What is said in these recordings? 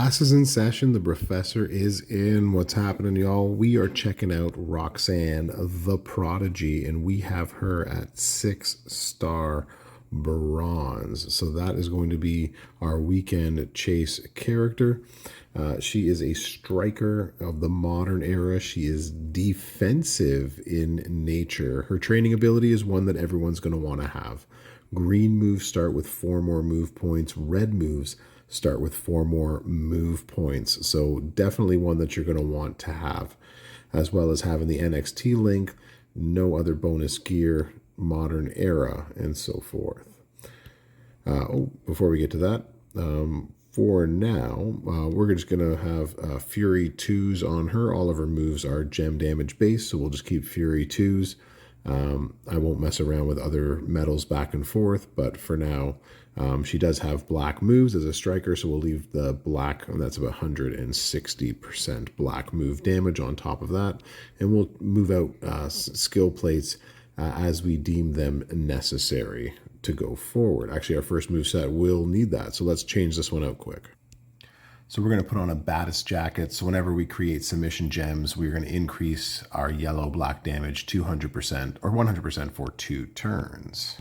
Class is in session. The Brofessor is in. What's happening, y'all? We are checking out Roxanne, the Prodigy, and we have her at 6-star bronze. So that is going to be our weekend chase character. She is a striker of the modern era. She is defensive in nature. Her training ability is one that everyone's going to want to have. Green moves start with 4 more move points. Red moves start with 4 more move points. So definitely one that you're going to want to have, as well as having the NXT link, no other bonus gear, modern era, and so forth. Before we get to that, for now, we're just going to have Fury 2s on her. All of her moves are gem damage based, so we'll just keep Fury 2s. I won't mess around with other metals back and forth, but for now, she does have black moves as a striker, so we'll leave the black, and that's about 160% black move damage on top of that, and we'll move out skill plates as we deem them necessary to go forward. Actually, our first move set will need that, so let's change this one out quick. So we're going to put on a Battis jacket. So whenever we create submission gems, we're going to increase our yellow-black damage 200% or 100% for 2 turns.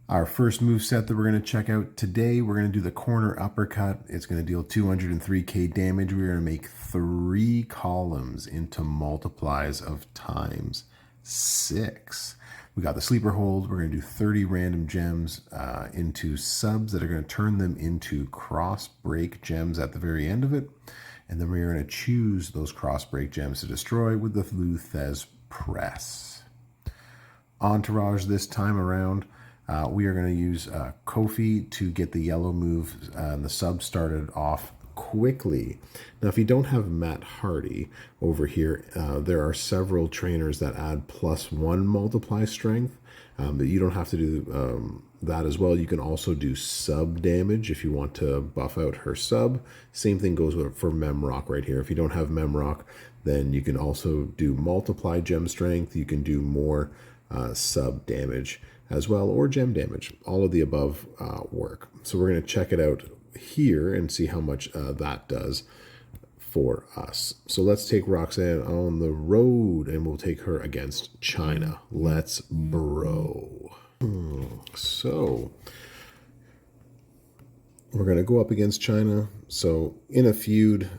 Our first move set that we're going to check out today, we're going to do the corner uppercut. It's going to deal 203k damage. We're going to make 3 columns into multiplies of times 6. We got the sleeper hold. We're going to do 30 random gems into subs that are going to turn them into cross break gems at the very end of it. And then we're going to choose those cross break gems to destroy with the Luthez press. Entourage this time around. We are going to use Kofi to get the yellow move and the sub started off quickly. Now, if you don't have Matt Hardy over here, there are several trainers that add +1 multiply strength, but you don't have to do that as well. You can also do sub damage if you want to buff out her sub. Same thing goes for Memrock right here. If you don't have Memrock, then you can also do multiply gem strength. You can do more sub damage as well, or gem damage. All of the above work. So we're going to check it out here and see how much that does for us. So let's take Roxanne on the road and we'll take her against China. Let's bro. So we're going to go up against China. So in a feud,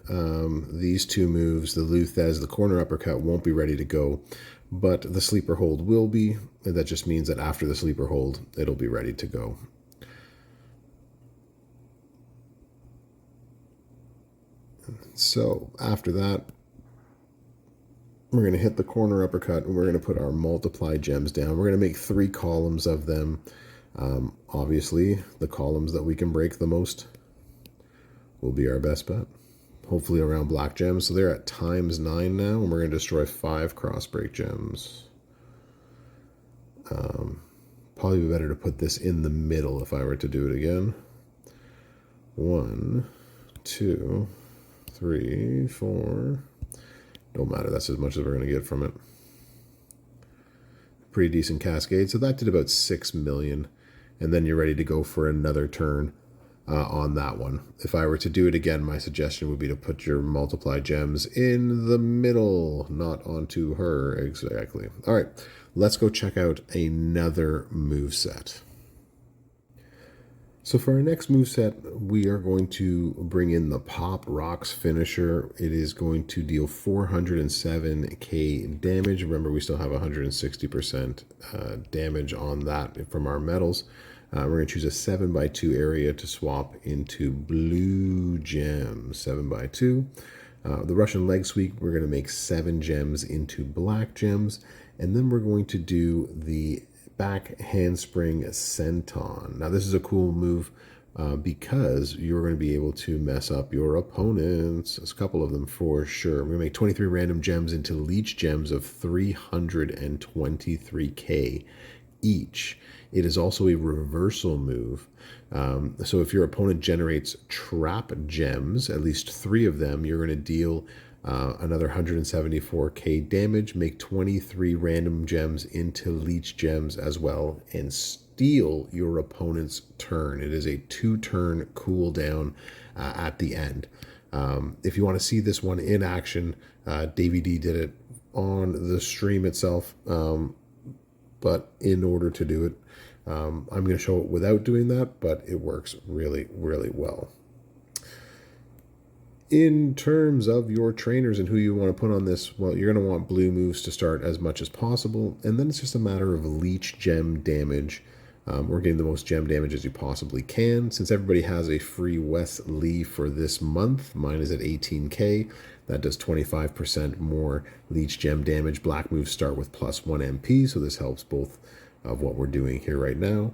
these 2 moves, the Luthez, the corner uppercut, won't be ready to go, but the sleeper hold will be. And that just means that after the sleeper hold, it'll be ready to go. So after that, we're going to hit the corner uppercut and we're going to put our multiply gems down. We're going to make 3 columns of them. Obviously, the columns that we can break the most will be our best bet. Hopefully around black gems. So they're at ×9 now, and we're going to destroy 5 cross break gems. Probably be better to put this in the middle if I were to do it again. 1, 2, 3, 4. Don't matter. That's as much as we're going to get from it. Pretty decent cascade. So that did about 6 million. And then you're ready to go for another turn on that one. If I were to do it again, my suggestion would be to put your multiply gems in the middle, not onto her exactly. All right, let's go check out another moveset. So for our next moveset, we are going to bring in the Pop Rocks finisher. It is going to deal 407k damage. Remember, we still have 160% damage on that from our metals. We're going to choose a 7x2 area to swap into blue gems, 7x2. The Russian leg sweep, we're going to make 7 gems into black gems. And then we're going to do the back handspring senton. Now this is a cool move because you're going to be able to mess up your opponents. There's a couple of them for sure. We're going to make 23 random gems into leech gems of 323k each. It is also a reversal move. So if your opponent generates trap gems, at least 3 of them, you're going to deal another 174k damage, make 23 random gems into leech gems as well, and steal your opponent's turn. It is a 2-turn cooldown at the end. If you want to see this one in action, DVD did it on the stream itself, but in order to do it, I'm going to show it without doing that, but it works really, really well. In terms of your trainers and who you want to put on this, well, you're going to want blue moves to start as much as possible, and then it's just a matter of leech gem damage, or getting the most gem damage as you possibly can. Since everybody has a free Wesley for this month, mine is at 18k. That does 25% more leech gem damage. Black moves start with +1 MP, so this helps both of what we're doing here right now.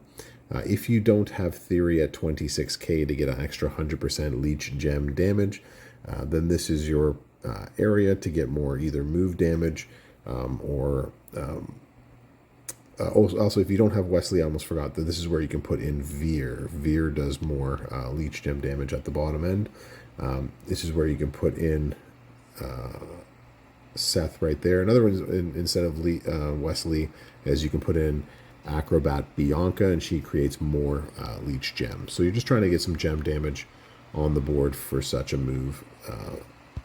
If you don't have Theory at 26k to get an extra 100% leech gem damage, then this is your area to get more either move damage or also, if you don't have Wesley, I almost forgot that this is where you can put in Veer. Veer does more leech gem damage at the bottom end. This is where you can put in Seth right there. Another one, instead of Wesley, is you can put in Acrobat Bianca, and she creates more leech gems. So you're just trying to get some gem damage on the board for such a move.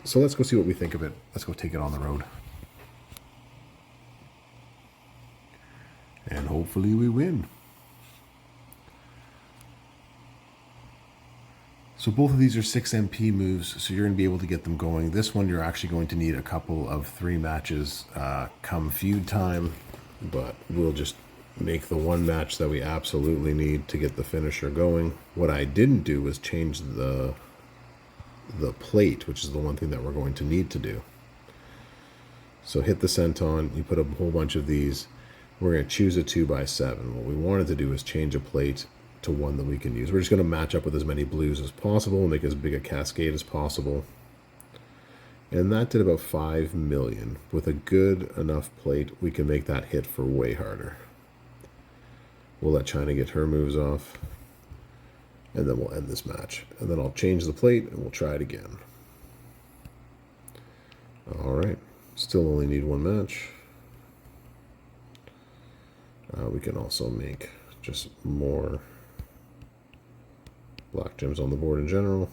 So let's go see what we think of it. Let's go take it on the road. And hopefully we win. So both of these are 6 MP moves, so you're going to be able to get them going. This one you're actually going to need a couple of 3 matches come feud time, but we'll just make the one match that we absolutely need to get the finisher going. What I didn't do was change the plate, which is the one thing that we're going to need to do. So hit the senton, you put a whole bunch of these. We're going to choose a 2x7. What we wanted to do is change a plate to one that we can use. We're just going to match up with as many blues as possible and make as big a cascade as possible. And that did about 5 million. With a good enough plate, we can make that hit for way harder. We'll let China get her moves off, and then we'll end this match. And then I'll change the plate, and we'll try it again. All right. Still only need one match. We can also make just more black gems on the board in general.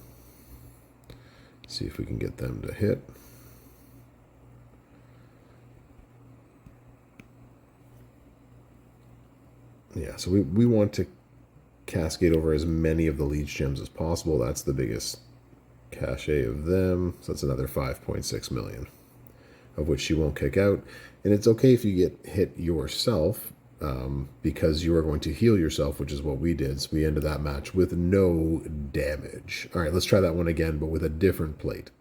See if we can get them to hit. Yeah, so we want to cascade over as many of the leech gems as possible. That's the biggest cachet of them. So that's another 5.6 million, of which she won't kick out. And it's okay if you get hit yourself, because you are going to heal yourself, which is what we did. So we ended that match with no damage. All right, let's try that one again, but with a different plate.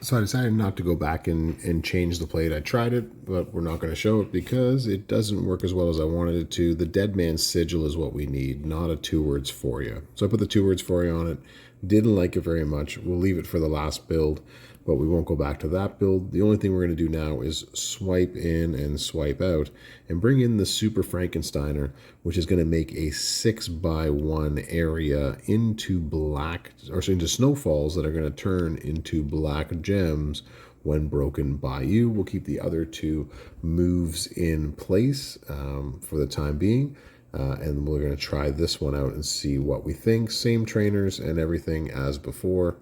So I decided not to go back and change the plate. I tried it, but we're not going to show it because it doesn't work as well as I wanted it to. The Dead Man's Sigil is what we need, not a 2 words for you. So I put the 2 words for you on it. Didn't like it very much. We'll leave it for the last build, but we won't go back to that build. The only thing we're going to do now is swipe in and swipe out and bring in the Super Frankensteiner, which is going to make a 6x1 area into black, or so into snowfalls that are going to turn into black gems when broken by you. We'll keep the other 2 moves in place for the time being. And we're going to try this one out and see what we think. Same trainers and everything as before.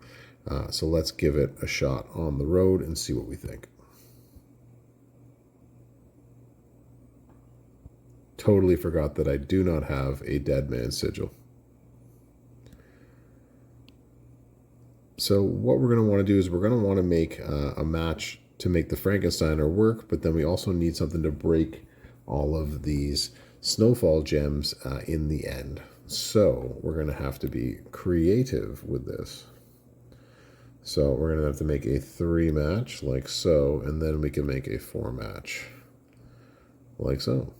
So let's give it a shot on the road and see what we think. Totally forgot that I do not have a Dead Man's Sigil. So what we're going to want to do is we're going to want to make a match to make the Frankensteiner work, but then we also need something to break all of these snowfall gems in the end. So we're going to have to be creative with this. So we're going to have to make a 3 match like so, and then we can make a 4 match like so.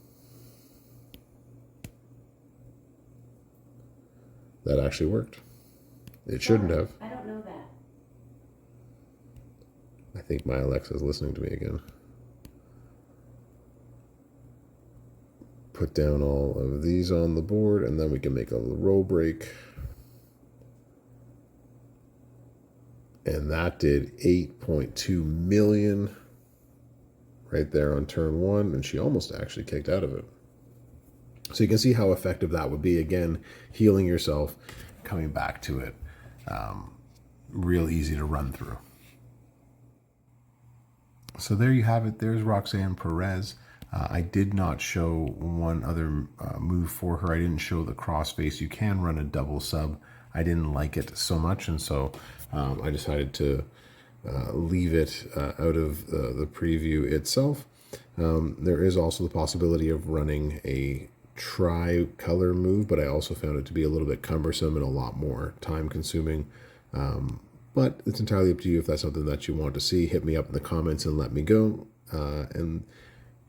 That actually worked. It shouldn't have. I don't know that. I think my Alexa is listening to me again. Put down all of these on the board, and then we can make a row break. And that did 8.2 million right there on turn 1, and she almost actually kicked out of it. So you can see how effective that would be. Again, healing yourself, coming back to it. real easy to run through. So there you have it. There's Roxanne Perez. I did not show one other move for her. I didn't show the crossface. You can run a double sub. I didn't like it so much, and so I decided to leave it out of the preview itself. There is also the possibility of running a tri-color move, but I also found it to be a little bit cumbersome and a lot more time-consuming. But it's entirely up to you if that's something that you want to see. Hit me up in the comments and let me go. And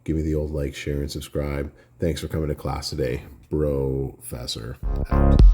give me the old like, share, and subscribe. Thanks for coming to class today. Brofessor out.